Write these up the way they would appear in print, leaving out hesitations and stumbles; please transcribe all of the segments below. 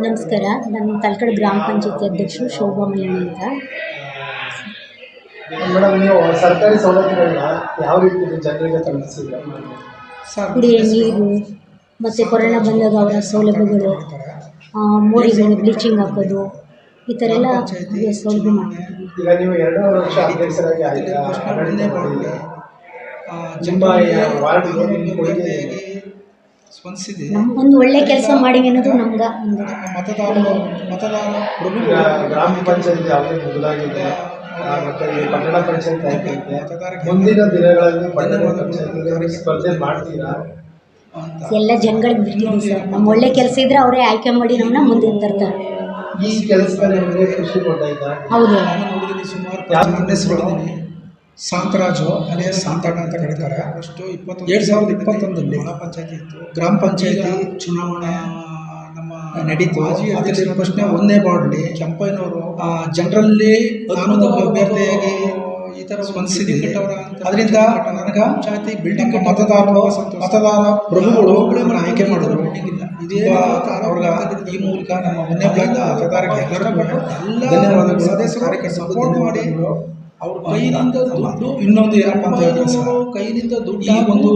ನಮಸ್ಕಾರ. ನಾನು ತಲಕಾಡು ಗ್ರಾಮ ಪಂಚಾಯತಿ ಅಧ್ಯಕ್ಷರು ಶೋಭಾ ಮಲ್ಯಾಣಿ ಅಂತ. ಮೇಡಮ್, ನೀವು ಸರ್ಕಾರಿ ಸೌಲಭ್ಯಗಳನ್ನ ಯಾವ ರೀತಿ ಜನರಿಗೆ ತಲುಪಿಸಿದ್ರೆ? ಕುಡಿಯೋ ನೀರು ಮತ್ತು ಕೊರೋನಾ ಬಂದಾಗ ಅವರ ಸೌಲಭ್ಯಗಳು, ಮೋರಿಗಳು ಬ್ಲೀಚಿಂಗ್ ಹಾಕೋದು, ಈ ಥರ ಎಲ್ಲ ಸೌಲಭ್ಯ ಮಾಡ್ತಿದ್ದೀವಿ. ಈಗ ನೀವು 2 ವರ್ಷ ಅಧ್ಯಕ್ಷರಾಗಿ ಆಡಳಿತ ಮಾಡಿದ್ದೀರಾ. ನಿಮ್ಮ ವಾರ್ಡ್ಗೆ ನಿಮ್ಮ ಕೊಡುಗೆ ಸ್ಪಂದಿಸಿದೆ. ಒಂದು ಒಳ್ಳೆ ಕೆಲಸ ಮಾಡಿವಿ ಅನ್ನೋದು ನಮ್ಗೆ ಒಂದು ಈಗ ಗ್ರಾಮ ಪಂಚಾಯತ್ ಯಾವುದೇ ಮೊದಲಾಗಿದೆ ಮತ್ತು ಈ ಪಟ್ಟಣ ಪಂಚಾಯತ್ ಆಯ್ತೈತೆ. ಮುಂದಿನ ದಿನಗಳಲ್ಲಿ ಪಟ್ಟಣ ಪಂಚಾಯತ್ ಸ್ಪರ್ಧೆ ಮಾಡ್ತೀರಾ? ಎಲ್ಲ ಜನಗಳಿಗೆ ಬಿಟ್ಟಿದ್ದೀವಿ ಸರ್. ನಮ್ಮ ಒಳ್ಳೆ ಕೆಲಸ ಇದ್ದರೆ ಅವರೇ ಆಯ್ಕೆ ಮಾಡಿ ನಮ್ಮನ್ನ ಮುಂದೆ ತರ್ತಾರೆ. ಈ ಕೆಲಸದಲ್ಲಿ ನಿಮಗೆ ಖುಷಿ ಕೊಟ್ಟಾಯ್ತಾ? ಹೌದು. ನಾನು ನೋಡಿದ್ದೀನಿ, ಸುಮಾರು ನನ್ನ ಹೆಸರು ನೋಡಿದ್ದೀನಿ. ಶಾಂತರಾಜು ಅದೇ ಶಾಂತಣ್ಣ ಅಂತ ಕರೀತಾರೆ. ಅಷ್ಟು 2021ರಲ್ಲಿ ಗ್ರಾಮ ಪಂಚಾಯತಿ ಚುನಾವಣೆ ನಮ್ಮ ನಡೀತು. ಅದರಲ್ಲಿ ಪ್ರಶ್ನೆ 1ನೇ ವಾರ್ಡ್ಲಿ ಕೆಂಪಯ್ಯನವರು ಜನರಲ್ಲಿ ನಾನು ಅಭ್ಯರ್ಥಿಯಾಗಿ ಈ ಥರ ಸ್ಪಂದಿಸಿದ್ದೀನಿ. ಅದರಿಂದ ನನಗೆ ಪಂಚಾಯತಿ ಬಿಲ್ಡಿಂಗ್ ಮತದಾರ ಪ್ರಭುಗಳು ಆಯ್ಕೆ ಮಾಡಿದ್ರು. ಇದೇ ಅವ್ರಿಗೆ ಈ ಮೂಲಕ ನಮ್ಮ 1ನೇ ಬ್ಲಾಕ್ ಮತದಾರರಿಗೆ ಎಲ್ಲರಿಗೂ ಧನ್ಯವಾದಗಳು. ಸದಸ್ಯರು ಕಾರ್ಯಕರ್ತರು ಸಪೋರ್ಟ್ ಮಾಡಿ ಅವ್ರ ಕೈನಿಂದ ದುಡ್ಡು ಇನ್ನೊಂದು ಏನಪ್ಪ ಅಂತ ಹೇಳಿದ್ರೆ ಸರ್, ಕೈನಿಂದ ದುಡ್ಡು ಈ ಒಂದು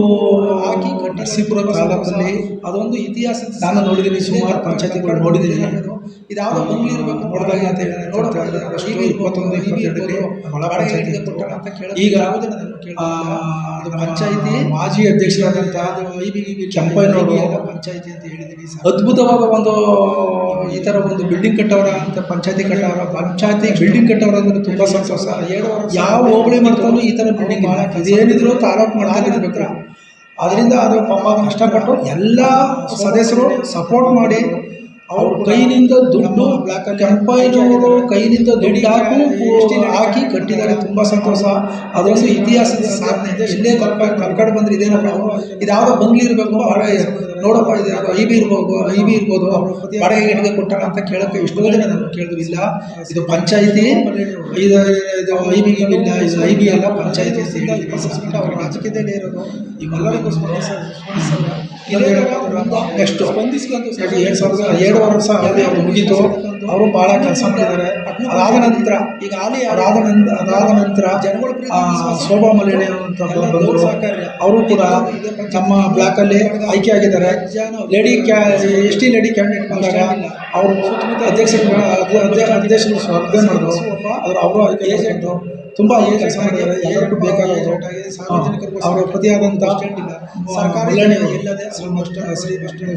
ಹಾಕಿ ನರಸೀಪುರ ತಾಲೂಕಲ್ಲಿ ಅದೊಂದು ಇತಿಹಾಸ ನಾನು ನೋಡಿದ್ದೀನಿ. ಸುಮಾರು ಪಂಚಾಯತಿಗಳು ನೋಡಿದ್ದೀನಿ. ಇದಾವುದು ಬಂಗ್ಲಿ ಇರಬೇಕು ನೋಡಿದಾಗ ಅಂತ ಹೇಳಿ ನೋಡ್ತಾ ಇದ್ದಾರೆ. 21-22ರಲ್ಲಿ ಒಳ ಪಂಚಾಯತಿ ಕೊಟ್ಟಾರ ಅಂತ ಕೇಳಿ ಈಗ ಅದು ಪಂಚಾಯತಿ ಮಾಜಿ ಅಧ್ಯಕ್ಷರಾದಂಥ ಕೆಂಪಯ್ಯನವರು ಪಂಚಾಯತಿ ಅಂತ ಹೇಳಿದ್ದೀನಿ. ಅದ್ಭುತವಾದ ಒಂದು ಈ ಥರ ಒಂದು ಬಿಲ್ಡಿಂಗ್ ಕಟ್ಟವರ ಅಂತ ಪಂಚಾಯತಿ ಕಟ್ಟವರ ಪಂಚಾಯತಿ ಬಿಲ್ಡಿಂಗ್ ಕಟ್ಟವರ ಅಂದರೆ ತುಂಬ ಸಂತೋಷ. ಯಾವ ಹೋಬಳಿ ಮಾಡ್ತಾನೂ ಈ ಥರ ಬಿಲ್ಡಿಂಗ್ ಇದೇನಿದ್ರು ತಾಲೂಕು ಮಾಡ್ತಾ ಇರ್ಬೇಕು. ಅದರಿಂದ ಅದು ಪಾಪ ಕಷ್ಟಪಟ್ಟು ಎಲ್ಲ ಸದಸ್ಯರು ಸಪೋರ್ಟ್ ಮಾಡಿ ಅವ್ರ ಕೈನಿಂದ ದುಡ್ಡು ಕೆಂಪಯ್ಯನವರು ಕೈನಿಂದ ದುಡ್ಡು ಹಾಕಿ ಕಟ್ಟಿದ್ದಾರೆ. ತುಂಬ ಸಂತೋಷ. ಅದೊಂದು ಇತಿಹಾಸದ ಸಾಧನೆ ಇದೆ. ಇಲ್ಲೇ ತಲಕಾಡು ಬಂದರೆ ಇದೇನಪ್ಪ ಇದ್ಯಾವುದೋ ಬಂಗ್ಲಿ ಇರಬೇಕು, ನೋಡಪ್ಪ ಇದೆ ಐಬಿ ಇರ್ಬೋದು ಬಾಡಿಗೆ ಗಿಡಿಗೆ ಕೊಟ್ಟಾರ ಅಂತ ಕೇಳೋಕ್ಕೆ ಎಷ್ಟೋ ಜನ ನಾನು ಕೇಳಿದ್ರು. ಇಲ್ಲ, ಇದು ಪಂಚಾಯಿತಿ, ಇದು ಐಬಿ ಇಲ್ಲ, ಇದು ಐಬಿ ಅಲ್ಲ ಪಂಚಾಯಿತಿ ಅಂತ ಹೇಳಿ ಅವ್ರ ರಾಜಕೀಯದಲ್ಲೇ ಇರೋದು. ಇವೆಲ್ಲರಿಗೂ ನೆಕ್ಸ್ಟ್ ಸ್ಪಂದಿಸ್ಕೊಂಡು 2 ವರ್ಷ ಅವಧಿ ಅವರು ಮುಗೀತು. ಅವರು ಭಾಳ ಕೆಲಸ ಮಾಡಿದ್ದಾರೆ. ಅದಾದ ನಂತರ ಜನಗಳು ಶೋಭಾ ಮಲ್ಯಾಣಿ ಅಂತ ಬಂದರು. ಅವರು ಕೂಡ ನಮ್ಮ ಬ್ಲಾಕಲ್ಲಿ ಆಯ್ಕೆ ಆಗಿದ್ದಾರೆ. ಎಸ್ ಟಿ ಲೇಡಿ ಕ್ಯಾಂಡಿಡೇಟ್ ಬಂದಾಗ ಅವರು ಅಧ್ಯಕ್ಷರು ಸ್ಪರ್ಧೆ ಮಾಡಿದ್ರು. ಅವರು ಆಯ್ಕೆ ಆಗಿದ್ದು ತುಂಬ ಕೆಲಸ ಮಾಡಿದ್ದಾರೆ. ಎಲ್ಲರಿಗೂ ಬೇಕಾಗಿತ್ತು. ಅವರ ಪತಿಯಾದಂಥ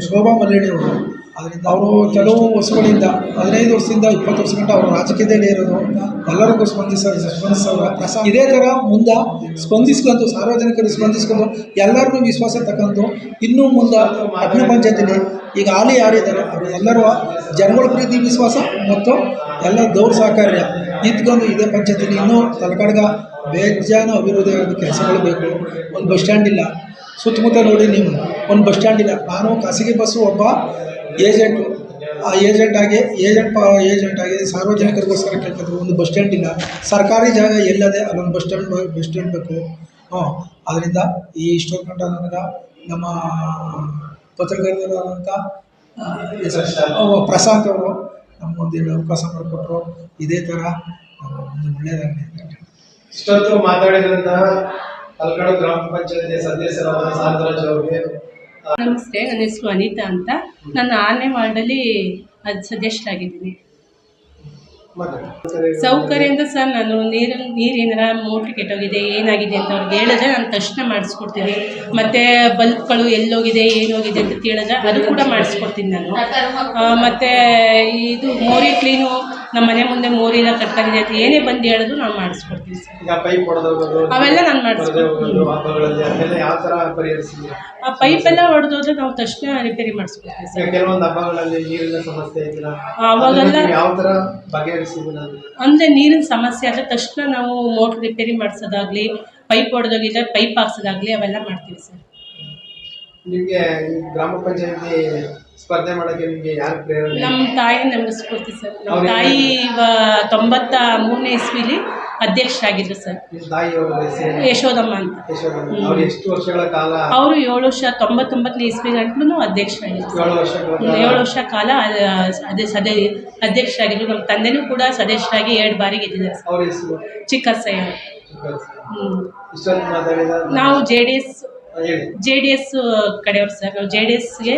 ಶೋಭಾ ಮಲ್ಯಾಣಿ ಅವರು ಕೆಲವು ವರ್ಷಗಳಿಂದ 15 ವರ್ಷದಿಂದ 20 ವರ್ಷ ಗಂಟ ಅವರು ರಾಜಕೀಯದಲ್ಲೇ ಇರೋದು. ಎಲ್ಲರಿಗೂ ಸ್ಪಂದಿಸೋರು. ಇದೇ ಥರ ಮುಂದೆ ಸ್ಪಂದಿಸ್ಕೊಂಡು ಸಾರ್ವಜನಿಕರು ಸ್ಪಂದಿಸ್ಕೊಂಡು ಎಲ್ಲರಿಗೂ ವಿಶ್ವಾಸ ತಗೊಂಡು ಇನ್ನೂ ಮುಂದೆ ಪಟ್ಟಣ ಪಂಚಾಯತಿಲಿ ಈಗ ಹಾಲಿ ಯಾರಿದ್ದಾರೆ ಅವರು ಎಲ್ಲರೂ ಜನಗಳ ಪ್ರೀತಿ ವಿಶ್ವಾಸ ಮತ್ತು ಎಲ್ಲ ದೌರ್ ಸಹಕಾರ್ಯ ಇದ್ಕೊಂಡು ಇದೇ ಪಂಚಾಯತಿಲಿ ಇನ್ನೂ ತಲಕಾಡ್ಗೆ ಬೇಜಾನು ಅಭಿವೃದ್ಧಿ ಕೆಲಸಗಳು ಬೇಕು. ಒಂದು ಬಸ್ ಸ್ಟ್ಯಾಂಡ್ ಇಲ್ಲ, ಸುತ್ತಮುತ್ತ ನೋಡಿ ನೀವು ಒಂದು ಬಸ್ ಸ್ಟ್ಯಾಂಡ್ ಇಲ್ಲ. ನಾನು ಖಾಸಗಿ ಬಸ್ಸು ಒಬ್ಬ ಏಜೆಂಟು, ಆ ಏಜೆಂಟ್ ಆಗಿ ಸಾರ್ವಜನಿಕರಿಗೋಸ್ಕರ ಕೇಳ್ತಿದ್ರು. ಒಂದು ಬಸ್ ಸ್ಟ್ಯಾಂಡ್ ಇಲ್ಲ. ಸರ್ಕಾರಿ ಜಾಗ ಎಲ್ಲದೆ ಅಲ್ಲೊಂದು ಬಸ್ ಸ್ಟ್ಯಾಂಡ್ ಬೇಕು. ಅದರಿಂದ ಈ ಇಷ್ಟೊಂದು ಗಂಟ ನನಗೆ ನಮ್ಮ ಪತ್ರಕರ್ತರಾದಂಥ ಪ್ರಶಾಂತ್ ಅವರು ನಮಗೊಂದು ಅವಕಾಶ ಮಾಡಿಕೊಟ್ರು. ಇದೇ ಥರ ಒಂದು ಒಳ್ಳೆಯದಾಗಲಿ. ಇಷ್ಟೊತ್ತು ಮಾತಾಡಿದಂತಹ ತಲಕಾಡು ಗ್ರಾಮ ಪಂಚಾಯತಿ ಸದಸ್ಯರಾದ ಶಾಂತರಾಜ್ ಅವರಿಗೆ ನಮಸ್ತೆ. ನನ್ನ ಹೆಸರು ಅನಿತಾ ಅಂತ. ನಾನು 6ನೇ ವಾರ್ಡಲ್ಲಿ ಸದಸ್ಯರಾಗಿದ್ದೀನಿ. ಸೌಕರ್ಯ ಅಂತ ಸರ್, ನಾನು ನೀರಿನ ಮೋಟ್ರ್ ಕೆಟ್ಟೋಗಿದೆ ಏನಾಗಿದೆ ಅಂತ ಅವ್ರಿಗೆ ಹೇಳಿದ್ರೆ ನಾನು ತಕ್ಷಣ ಮಾಡಿಸ್ಕೊಡ್ತೀನಿ. ಮತ್ತು ಬಲ್ಬ್ಗಳು ಎಲ್ಲೋಗಿದೆ ಏನೋಗಿದೆ ಅಂತ ಕೇಳಿದ್ರೆ ಅದು ಕೂಡ ಮಾಡಿಸ್ಕೊಡ್ತೀನಿ ನಾನು. ಮತ್ತು ಇದು ಮೋರಿ ಕ್ಲೀನು, ನಮ್ಮ ಮನೆ ಮುಂದೆ ಮೋರಿನ ಕಟ್ಟಾಗಿದೆ ಅಂತ ಏನೇ ಬಂದು ಹೇಳಿದ್ರು ನಾನು ಮಾಡಿಸ್ಕೊಡ್ತೀನಿ ಸರ್. ಅವೆಲ್ಲ ನಾನು ಮಾಡಿಸ್ಕೊಡ್ತೀನಿ. ಆ ಪೈಪೆಲ್ಲ ಹೊಡೆದೋದ್ರೆ ನಾವು ತಕ್ಷಣ ರಿಪೇರಿ ಮಾಡಿಸ್ಕೊಡ್ತೀವಿ ಸರ್. ಕೆಲವೊಂದು ಹಬ್ಬಗಳಲ್ಲಿ ನೀರಿನ ಸಮಸ್ಯೆ ಅವಾಗೆಲ್ಲ ಯಾವ ಥರ ಬಗೆಹರಿಸಿದ್ರೆ ಅಂದರೆ ನೀರಿನ ಸಮಸ್ಯೆ ಆದರೆ ತಕ್ಷಣ ನಾವು ಮೋಟ್ರ್ ರಿಪೇರಿ ಮಾಡಿಸೋದಾಗಲಿ, ಪೈಪ್ ಹೊಡೆದೋಗಿದ್ರೆ ಪೈಪ್ ಹಾಕ್ಸೋದಾಗಲಿ ಅವೆಲ್ಲ ಮಾಡ್ತೀವಿ ಸರ್. ನಿಮಗೆ ಈ ಗ್ರಾಮ ಪಂಚಾಯತಿ ಸ್ಪರ್ಧೆ ಮಾಡೋಕ್ಕೆ ನಿಮಗೆ ಯಾರು ಪ್ರೇರಣೆ? ನಮ್ಮ ತಾಯಿ ನಮಗೆ ಸ್ಫೂರ್ತಿ ಸರ್. ನಮ್ಮ ತಾಯಿ 93ನೇ ಇಸ್ವಿಲಿ ಅಧ್ಯಕ್ಷರಾಗಿದ್ದರು ಸರ್. ನಿಮ್ಮ ತಾಯಿಯವರು ಹೆಸರು ಯಶೋದಮ್ಮ ಅಂತ. ಯಶೋಧಮ್ಮ. ಅವ್ರು ಎಷ್ಟು ವರ್ಷಗಳ ಕಾಲ? ಅವರು 7 ವರ್ಷ 99 ಇಸ್ವಿ ಗಂಟಲು ಅಧ್ಯಕ್ಷರಾಗಿದ್ದರು. 7 ವರ್ಷಗಳ 7 ವರ್ಷ ಕಾಲ ಅಧ್ಯಕ್ಷರಾಗಿದ್ದರು. ನಮ್ಮ ತಂದೆನೂ ಕೂಡ ಸದಸ್ಯರಾಗಿ 2 ಬಾರಿ ಗೆದ್ದಿದ್ದಾರೆ ಸರ್. ಅವ್ರ ಹೆಸರು? ಚಿಕ್ಕಸಯ್ಯ. ಇಷ್ಟೊಂದು ಮಾತಾಡಿದ ನಾವು ಹೇಳಿ. JDS ಕಡೆಯವ್ರು ಸರ್. ನಾವು JDSಗೆ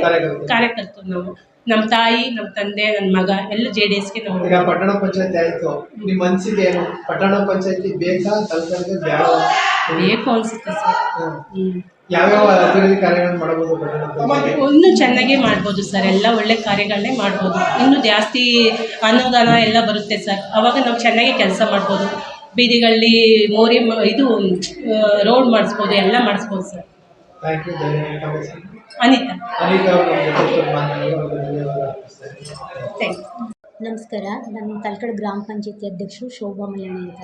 ಕಾರ್ಯಕರ್ತರು. ನಾವು ನಮ್ಮ ತಾಯಿ, ನಮ್ಮ ತಂದೆ, ನನ್ನ ಮಗ ಎಲ್ಲ JDSಗೆ ನಾವು. ಈಗ ಪಟ್ಟಣ ಪಂಚಾಯತಿ ಆಯ್ತು, ನಿಮ್ಮ ಮನಸ್ಸಿಗೆ ಏನು? ಪಟ್ಟಣ ಪಂಚಾಯತಿ ಬೇಕಾ ತಲಕಾಡಿಗೆ ಬೇಡ? ಬೇಕು ಅನ್ಸುತ್ತೆ ಸರ್. ಯಾವ್ಯಾವ ಅಭಿವೃದ್ಧಿ ಕಾರ್ಯಗಳನ್ನು ಮಾಡಬಹುದು ಪಟ್ಟಣ ಪಂಚಾಯತಿ? ಇನ್ನೂ ಚೆನ್ನಾಗೇ ಮಾಡ್ಬೋದು ಸರ್. ಎಲ್ಲ ಒಳ್ಳೆ ಕಾರ್ಯಗಳನ್ನೇ ಮಾಡ್ಬೋದು. ಇನ್ನೂ ಜಾಸ್ತಿ ಅನುದಾನ ಎಲ್ಲ ಬರುತ್ತೆ ಸರ್. ಅವಾಗ ನಾವು ಚೆನ್ನಾಗಿ ಕೆಲಸ ಮಾಡ್ಬೋದು. ಬೀದಿಗಳಲ್ಲಿ ಮೋರಿ ಇದು ರೋಡ್ ಮಾಡಿಸ್ಬೋದು, ಎಲ್ಲ ಮಾಡಿಸ್ಬೋದು ಸರ್. Thank you. ಧನ್ಯವಾದ. ಅನಿತಾ ಅವರು ಧನ್ಯವಾದ ಅರ್ಪಿಸ್ತಾರೆ. Thank you. ನಮಸ್ಕಾರ. ನಾನು ತಲಕಾಡು ಗ್ರಾಮ ಪಂಚಾಯತಿ ಅಧ್ಯಕ್ಷರು ಶೋಭಾ ಮಲ್ಯಾಣಿ ಅಂತ.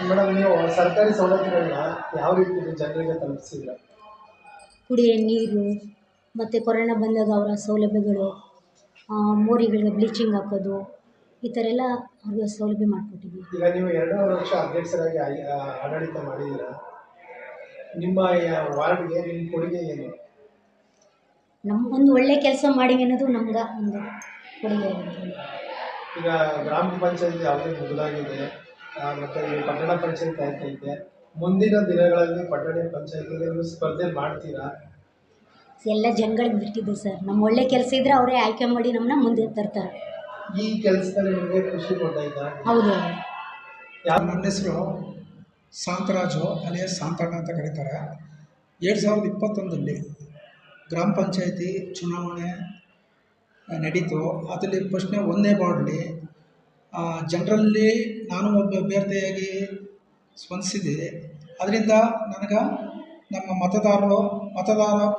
ಮೇಡಮ್, ನೀವು ಸರ್ಕಾರಿ ಸವಲತ್ತುಗಳನ್ನ ಯಾವ ರೀತಿ ಜನರಿಗೆ ತಲುಪಿಸಿಲ್ಲ? ಕುಡಿಯೋ ನೀರು ಮತ್ತು ಕೊರೋನಾ ಬಂದಾಗ ಅವರ ಸೌಲಭ್ಯಗಳು, ಮೋರಿಗಳಿಗೆ ಬ್ಲೀಚಿಂಗ್ ಹಾಕೋದು, ಈ ಥರ ಎಲ್ಲ ಅವ್ರಿಗೆ ಸೌಲಭ್ಯ ಮಾಡಿಕೊಟ್ಟಿದ್ದೀವಿ. ಈಗ ನೀವು 2 ವರ್ಷ ಅಧ್ಯಕ್ಷರಾಗಿ ಆಡಳಿತ ಮಾಡಿದ್ದೀರಾ. ನಿಮ್ಮ ವಾರ್ಡ್ಗೆ ನಿಮ್ಮ ಕೊಡುಗೆ ಏನು? ಒಂದು ಒಳ್ಳೆ ಕೆಲಸ ಮಾಡಿವಿ ಅನ್ನೋದು ನಮ್ಗೆ ಒಂದು ಕೊಡುಗೆ ಇರುತ್ತೆ. ಈಗ ಗ್ರಾಮ ಪಂಚಾಯತಿ ಯಾವುದೇ ಮೊದಲಾಗಿದೆ, ಮತ್ತು ಈ ಪಟ್ಟಣ ಪಂಚಾಯತಿ ಆಗ್ತೈತೆ. ಮುಂದಿನ ದಿನಗಳಲ್ಲಿ ಪಟ್ಟಣ ಪಂಚಾಯತಿಗೆ ನೀವು ಸ್ಪರ್ಧೆ ಮಾಡ್ತೀರಾ? ಎಲ್ಲ ಜನಗಳಿಗೆ ಬಿಟ್ಟಿದ್ದು ಸರ್. ನಮ್ಮ ಒಳ್ಳೆ ಕೆಲಸ ಇದ್ದರೆ ಅವರೇ ಆಯ್ಕೆ ಮಾಡಿ ನಮ್ಮನ್ನ ಮುಂದೆ ತರ್ತಾರೆ. ಈ ಕೆಲಸದಲ್ಲಿ ನಿಮಗೆ ಖುಷಿ ಕೊಟ್ಟಾಯ್ತಾ? ಹೌದು. ನನ್ನ ಹೆಸರು ಶಾಂತರಾಜು ಅಲಿಯಾಸ್ ಶಾಂತಣ್ಣ ಅಂತ ಕರೀತಾರೆ. 2021 ಗ್ರಾಮ ಪಂಚಾಯತಿ ಚುನಾವಣೆ ನಡೀತು. ಅದರಲ್ಲಿ ಫಸ್ಟ್ನೇ 1ನೇ ವಾರ್ಡ್ಲಿ ಜನರಲ್ಲಿ ನಾನು ಒಬ್ಬ ಅಭ್ಯರ್ಥಿಯಾಗಿ ಸ್ಪಂದಿಸಿದೆ. ಅದರಿಂದ ನನಗೆ ನಮ್ಮ ಮತದಾರ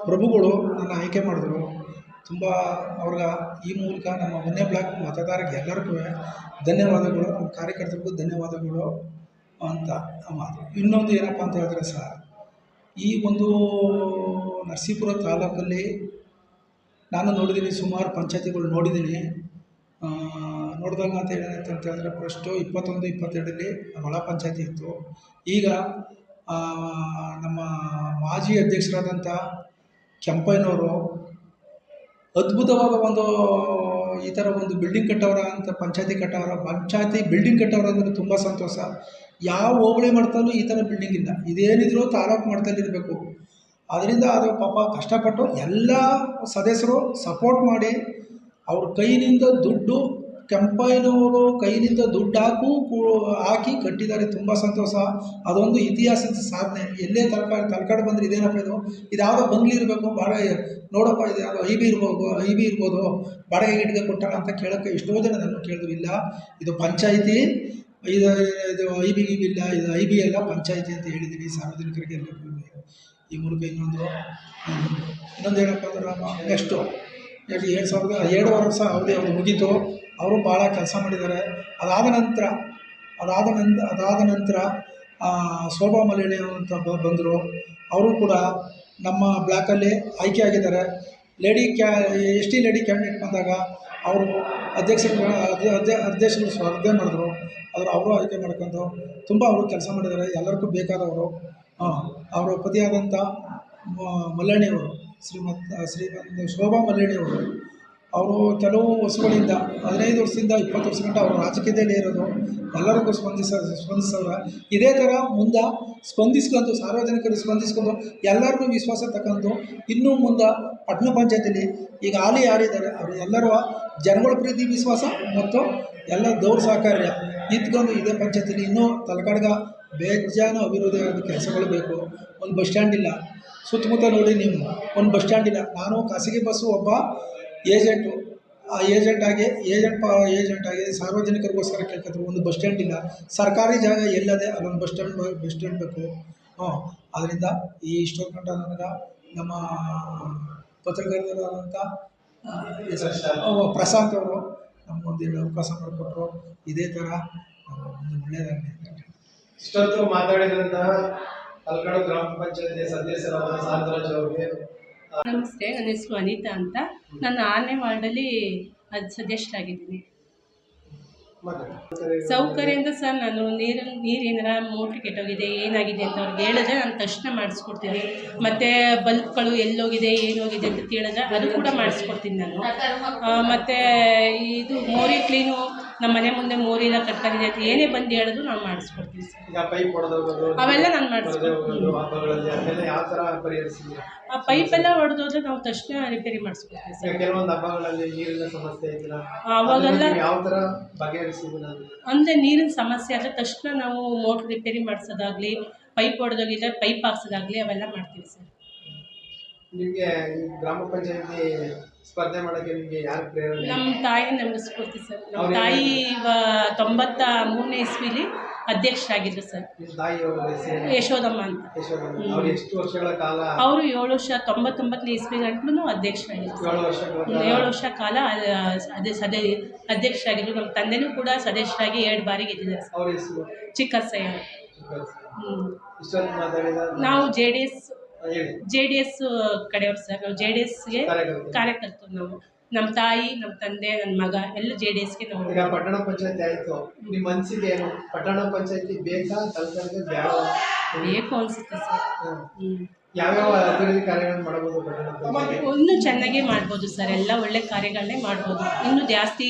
ಪ್ರಭುಗಳು ನನ್ನ ಆಯ್ಕೆ ಮಾಡಿದ್ರು. ತುಂಬ ಅವ್ರಿಗೆ ಈ ಮೂಲಕ ನಮ್ಮ 1ನೇ ಬ್ಲಾಕ್ ಮತದಾರರಿಗೆ ಎಲ್ಲರಿಗೂ ಧನ್ಯವಾದಗಳು, ನಮ್ಮ ಕಾರ್ಯಕರ್ತರಿಗೂ ಧನ್ಯವಾದಗಳು ಅಂತ ಮಾತು. ಇನ್ನೊಂದು ಏನಪ್ಪ ಅಂತ ಹೇಳಿದ್ರೆ ಸರ್, ಈ ಒಂದು ನರಸೀಪುರ ತಾಲೂಕಲ್ಲಿ ನಾನು ನೋಡಿದ್ದೀನಿ, ಸುಮಾರು ಪಂಚಾಯತಿಗಳು ನೋಡಿದ್ದೀನಿ. ನೋಡಿದಾಗ ಅಂತ ಏನಾಯ್ತು ಅಂತ ಹೇಳಿದ್ರೆ, ಫಸ್ಟು 21-22 ಒಳ ಪಂಚಾಯತಿ ಇತ್ತು. ಈಗ ನಮ್ಮ ಮಾಜಿ ಅಧ್ಯಕ್ಷರಾದಂಥ ಕೆಂಪಯ್ಯನವರು ಅದ್ಭುತವಾದ ಒಂದು ಈ ಥರ ಒಂದು ಬಿಲ್ಡಿಂಗ್ ಕಟ್ಟವರ ಅಂತ ಪಂಚಾಯತಿ ಬಿಲ್ಡಿಂಗ್ ಕಟ್ಟವರ ಅಂದರೆ ತುಂಬ ಸಂತೋಷ. ಯಾವ ಹೋಬಳಿ ಮಾಡ್ತಾಲೂ ಈ ಥರ ಬಿಲ್ಡಿಂಗ್ ಇಲ್ಲ. ಇದೇನಿದ್ರು ತಾಲೂಕು ಮಟ್ಟದಲ್ಲಿ ಇರಬೇಕು. ಅದರಿಂದ ಅದು ಪಾಪ ಕಷ್ಟಪಟ್ಟು ಎಲ್ಲ ಸದಸ್ಯರು ಸಪೋರ್ಟ್ ಮಾಡಿ ಅವ್ರ ಕೈನಿಂದ ದುಡ್ಡು, ಕೆಂಪಯ್ಯನವರು ಕೈನಿಂದ ದುಡ್ಡು ಹಾಕಿ ಕಟ್ಟಿದ್ದಾರೆ. ತುಂಬ ಸಂತೋಷ. ಅದೊಂದು ಇತಿಹಾಸದ ಸಾಧನೆ. ಎಲ್ಲೇ ತಲಕಾಡು ಬಂದರೆ ಇದೇನಪ್ಪ ಇದು ಯಾವುದೋ ಬಂಗ್ಲಿ ಇರಬೇಕು, ಬಾಡಿಗೆ ನೋಡಪ್ಪ, ಇದು ಯಾವುದೋ ಐ ಬಿ ಇರ್ಬೋದು, ಬಾಡಿಗೆ ಗಿಡಿಗೆ ಕೊಟ್ಟಾರ ಅಂತ ಕೇಳೋಕ್ಕೆ ಎಷ್ಟೋ ಜನ ನಾನು ಕೇಳಿದ್ರು. ಇಲ್ಲ, ಇದು ಪಂಚಾಯಿತಿ, ಇದು ಐ ಬಿ ಇಲ್ಲ, ಇದು ಐ ಬಿ ಅಲ್ಲ, ಪಂಚಾಯಿತಿ ಅಂತ ಹೇಳಿದ್ದೀನಿ ಸಾರ್ವಜನಿಕರಿಗೆ ಎಲ್ಲರಿಗೂ. ಈ ಮೂಲಕ ಇನ್ನೊಂದು ಏನಪ್ಪ ಅಂದ್ರೆ, ನೆಕ್ಸ್ಟು 2 ವರ್ಷ ಅವಧಿ ಅವರು ಮುಗೀತು. ಅವರು ಭಾಳ ಕೆಲಸ ಮಾಡಿದ್ದಾರೆ. ಅದಾದ ನಂತರ ಶೋಭಾ ಮಲ್ಯಾಣಿ ಅಂತ ಬಂದರು. ಅವರು ಕೂಡ ನಮ್ಮ ಬ್ಲಾಕಲ್ಲಿ ಆಯ್ಕೆ ಆಗಿದ್ದಾರೆ. ST ಲೇಡಿ ಕ್ಯಾಂಡಿಡೇಟ್ ಬಂದಾಗ ಅವರು ಅಧ್ಯಕ್ಷರು ಸ್ಪರ್ಧೆ ಮಾಡಿದ್ರು. ಅವರು ಆಯ್ಕೆ ಮಾಡ್ಕೊಂಡು ತುಂಬ ಅವರು ಕೆಲಸ ಮಾಡಿದ್ದಾರೆ. ಎಲ್ಲರಿಗೂ ಬೇಕಾದವರು. ಅವರ ಪತಿಯಾದಂಥ ಮಲ್ಯಾಣಿಯವರು, ಶ್ರೀಮಂತ ಶೋಭಾ ಮಲ್ಯಾಣಿಯವರು, ಅವರು ಕೆಲವು ವರ್ಷಗಳಿಂದ 15 ವರ್ಷದಿಂದ 20 ವರ್ಷ ಗಂಟ ಅವರು ರಾಜಕೀಯದಲ್ಲೇ ಇರೋದು. ಎಲ್ಲರಿಗೂ ಸ್ಪಂದಿಸೋರು. ಇದೇ ಥರ ಮುಂದೆ ಸ್ಪಂದಿಸ್ಕೊಂಡು, ಸಾರ್ವಜನಿಕರು ಸ್ಪಂದಿಸ್ಕೊಂಡು ಎಲ್ಲರಿಗೂ ವಿಶ್ವಾಸ ತಗೊಂಡು ಇನ್ನು ಮುಂದೆ ಪಟ್ಟಣ ಪಂಚಾಯತಿಲಿ ಈಗ ಹಾಲಿ ಯಾರಿದ್ದಾರೆ ಅವರು ಎಲ್ಲರೂ ಜನಗಳ ಪ್ರೀತಿ, ವಿಶ್ವಾಸ ಮತ್ತು ಎಲ್ಲ ದೌರ್ ಸಹಕಾರ್ಯ ಇದ್ಕೊಂಡು ಇದೇ ಪಂಚಾಯತಿಲಿ ಇನ್ನೂ ತಲಕಾಡ್ಗೆ ಬೇಜಾನು ಅಭಿವೃದ್ಧಿ ಕೆಲಸಗಳು ಬೇಕು. ಒಂದು ಬಸ್ ಸ್ಟ್ಯಾಂಡ್ ಇಲ್ಲ, ಸುತ್ತಮುತ್ತ ನೋಡಿ ನೀವು, ಒಂದು ಬಸ್ ಸ್ಟ್ಯಾಂಡ್ ಇಲ್ಲ. ನಾನು ಖಾಸಗಿ ಬಸ್ಸು ಒಬ್ಬ ಏಜೆಂಟು. ಆ ಏಜೆಂಟ್ ಆಗಿ ಸಾರ್ವಜನಿಕರಿಗೋಸ್ಕರ ಕೇಳ್ಕೊತಾರೆ. ಒಂದು ಬಸ್ ಸ್ಟ್ಯಾಂಡ್ ಇಲ್ಲ. ಸರ್ಕಾರಿ ಜಾಗ ಎಲ್ಲದೆ ಅಲ್ಲೊಂದು ಬಸ್ ಸ್ಟ್ಯಾಂಡ್ ಬೇಕು. ಅದರಿಂದ ಈ ಇಷ್ಟೊಂದು ಗಂಟ ನನಗೆ ನಮ್ಮ ಪತ್ರಕರ್ತರಾದಂಥ ಪ್ರಶಾಂತ್ ಅವರು ನಮಗೊಂದು ಅವಕಾಶ ಮಾಡಿಕೊಟ್ರು. ಇದೇ ಥರ ಒಳ್ಳೆಯದಾಗಲಿ. ಇಷ್ಟೊತ್ತು ಮಾತಾಡಿದಂತಹ ತಲಕಾಡು ಗ್ರಾಮ ಪಂಚಾಯತಿ ಸದಸ್ಯರಾದ ಶಾಂತರಾಜ್ ಅವರಿಗೆ ನಮಸ್ತೆ. ನನ್ನ ಹೆಸರು ಅನಿತಾ ಅಂತ. ನಾನು 6ನೇ ವಾರ್ಡಲ್ಲಿ ಸದಸ್ಯರಾಗಿದ್ದೀನಿ. ಸೌಕರ್ಯ ಅಂತ ಸರ್ ನಾನು ನೀರಿನ ಮೋಟ್ರ್ ಕೆಟ್ಟೋಗಿದೆ ಏನಾಗಿದೆ ಅಂತ ಅವ್ರಿಗೆ ಹೇಳಿದ್ರೆ ನಾನು ತಕ್ಷಣ ಮಾಡಿಸ್ಕೊಡ್ತೀನಿ. ಮತ್ತು ಬಲ್ಬ್ಗಳು ಎಲ್ಲೋಗಿದೆ ಏನೋಗಿದೆ ಅಂತ ಕೇಳಿದ್ರೆ ಅದು ಕೂಡ ಮಾಡಿಸ್ಕೊಡ್ತೀನಿ ನಾನು. ಮತ್ತು ಇದು ಮೋರಿ ಕ್ಲೀನು, ನಮ್ಮ ಮನೆ ಮುಂದೆ ಮೋರಿ ಎಲ್ಲ ಕಟ್ಕೊಂಡಿದೆ ಅಂತ ಏನೇ ಬಂದು ಹೇಳಿದ್ರು ನಾನು ಮಾಡಿಸ್ಕೊಡ್ತೀನಿ ಸರ್. ಅವೆಲ್ಲ ನಾನು ಮಾಡಿಸ್ಕೊಡ್ತೀನಿ. ಆ ಪೈಪೆಲ್ಲ ಹೊಡೆದೋದ್ರೆ ನಾವು ತಕ್ಷಣ ರಿಪೇರಿ ಮಾಡಿಸ್ಕೊಡ್ತೀವಿ ಸರ್. ಕೆಲವೊಂದು ಹಬ್ಬಗಳಲ್ಲಿ ನೀರಿನ ಸಮಸ್ಯೆ ಅವಾಗೆಲ್ಲ ಯಾವ ಥರ ಬಗೆಹರಿಸಿದ್ದೀರ? ಅಂದರೆ ನೀರಿನ ಸಮಸ್ಯೆ ಆದರೆ ತಕ್ಷಣ ನಾವು ಮೋಟ್ರ್ ರಿಪೇರಿ ಮಾಡಿಸೋದಾಗಲಿ, ಪೈಪ್ ಹೊಡೆದೋಗಿದ್ರೆ ಪೈಪ್ ಹಾಕ್ಸೋದಾಗಲಿ ಅವೆಲ್ಲ ಮಾಡ್ತೀವಿ ಸರ್. ನಿಮಗೆ ಈ ಗ್ರಾಮ ಪಂಚಾಯತಿ ಸ್ಪರ್ಧೆ ಮಾಡೋಕ್ಕೆ ನಿಮಗೆ ಯಾರು ಪ್ರೇರಣೆ? ನಮ್ಮ ತಾಯಿ ನಮಗೆ ಸ್ಫೂರ್ತಿ ಸರ್. ನಮ್ಮ ತಾಯಿ 93ನೇ ಇಸ್ವಿಲಿ ಅಧ್ಯಕ್ಷರಾಗಿದ್ದರು ಸರ್. ನಿಮ್ಮ ತಾಯಿ ಯಶೋದಮ್ಮ ಅಂತ. ಅವ್ರು ಎಷ್ಟು ವರ್ಷಗಳ ಕಾಲ? ಅವರು 7 ವರ್ಷ 99ನೇ ಇಸ್ವಿ ಗಂಟಲು ಅಧ್ಯಕ್ಷರಾಗಿದ್ದರು. 7 ವರ್ಷ ಕಾಲ ಅಧ್ಯಕ್ಷರಾಗಿದ್ದರು. ನಮ್ಮ ತಂದೆನೂ ಕೂಡ ಸದಸ್ಯರಾಗಿ 2 ಬಾರಿ ಗೆದ್ದಿದ್ದಾರೆ ಸರ್. ಅವ್ರ ಹೆಸರು? ಚಿಕ್ಕಸಯ್ಯ. ನಾವು ಜೆ ಡಿ ಎಸ್ ಕಡೆಯವ್ರು ಸರ್. ನಾವು JDSಗೆ ಕಾರ್ಯಕರ್ತರು. ನಾವು ನಮ್ಮ ತಾಯಿ, ನಮ್ಮ ತಂದೆ, ನನ್ನ ಮಗ ಎಲ್ಲ JDSಗೆ ನಾವು. ಈಗ ಪಟ್ಟಣ ಪಂಚಾಯತಿ ಆಯಿತು, ನಿಮ್ಮ ಮನಸ್ಸಿಗೆ ಏನು? ಪಟ್ಟಣ ಪಂಚಾಯತಿ ಬೇಕಾ ತಾಲೂಕಿಗೆ ಬೇಡ? ಬೇಕು ಅನಿಸುತ್ತೆ ಸರ್. ಯಾವ್ಯಾವ ಅಭಿವೃದ್ಧಿ ಕಾರ್ಯಗಳನ್ನು ಮಾಡಬಹುದು ಪಟ್ಟಣ ಪಂಚಾಯತಿ? ಇನ್ನೂ ಚೆನ್ನಾಗೇ ಮಾಡ್ಬೋದು ಸರ್. ಎಲ್ಲ ಒಳ್ಳೆ ಕಾರ್ಯಗಳನ್ನೇ ಮಾಡ್ಬೋದು. ಇನ್ನೂ ಜಾಸ್ತಿ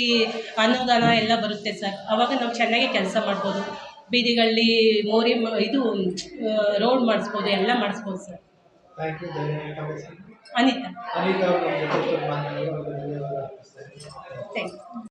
ಅನುದಾನ ಎಲ್ಲ ಬರುತ್ತೆ ಸರ್. ಆವಾಗ ನಾವು ಚೆನ್ನಾಗಿ ಕೆಲಸ ಮಾಡ್ಬೋದು. ಬೀದಿಗಳಲ್ಲಿ ಮೋರಿ ಇದು ರೋಡ್ ಮಾಡಿಸ್ಬೋದು, ಎಲ್ಲ ಮಾಡಿಸ್ಬೋದು ಸರ್. Thank you. ಅನಿತಾ. ಅವರು ಥ್ಯಾಂಕ್ ಯು.